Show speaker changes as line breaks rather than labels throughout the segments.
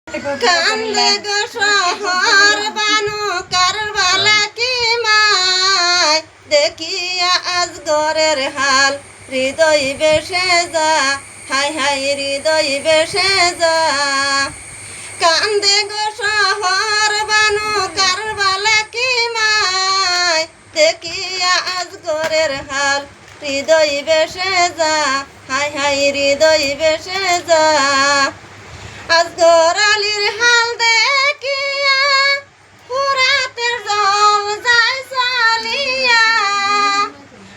কান্দে গো শহর বানু কারবালা কি মায় দেখিয়া আজ ঘরের হাল হৃদয় বেসে যা হাই হাই হৃদয় বেসে যা কান্দে গো শহর বানু কারবালা কি মায় দেখিয়া আজ ঘরের হাল হৃদয় বেসে যা হাই হাই হৃদয় বেসে যা আজ গরালির হাল দেখিয়া ফুরাতের জল যায় চালিয়া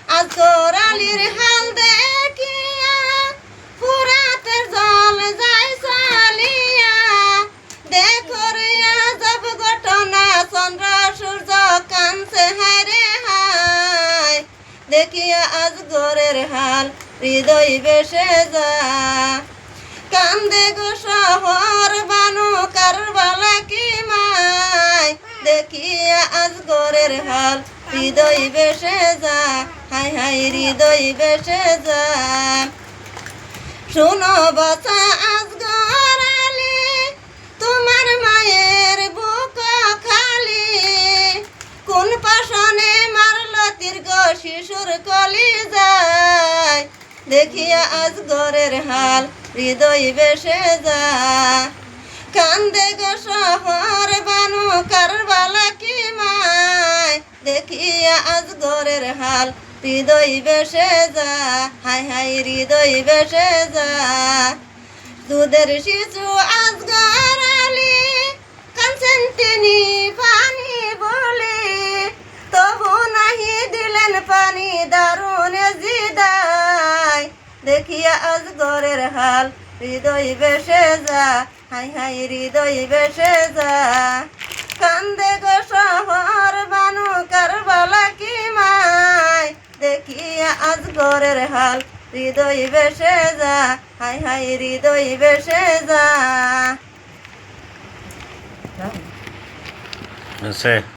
আজ গরালির হাল দেখিয়া ফুরাতের জল যায় চালিয়া দেখো রে আজব ঘটনা চন্দ্র সূর্য কানছে হায় রে হায় দেখিয়া আজ ঘরের হাল হৃদয় বেসে যা কান্দে গো শহর বানু কারবালা কি মায় দেখিয়া আজ ঘরের হাল হৃদয় বেসে যা হাই হাই হৃদয় বেসে যা শোনো বাছা আজ গরালি তোমার মায়ের বুক খালি কোন পাশনে মারল তীর্ঘ শিশুর কলি যায় দেখিয়া আজ ঘরের হাল হৃদয় বেসে যা কান্দে গো শহর বানু কারবালা কি মায় দেখিয়া আজ ঘরের হাল হৃদয় বেসে যা হাই হাই হৃদয় বেসে যা দুধের শিশু আজ গরালি কাঁদছেন তিনি পানি বলে তবু নাহি দিলেন পানি দারুণ জিদায় দেখিয়া আজ ঘরের হাল হৃদয় বেসে যা হাই হাই হৃদয় বেসে যা কান্দে গো শহর বানু কারবালা কি মায় দেখিয়া আজ ঘরের হাল হৃদয় বেসে যা হাই হাই হৃদয় বেসে যা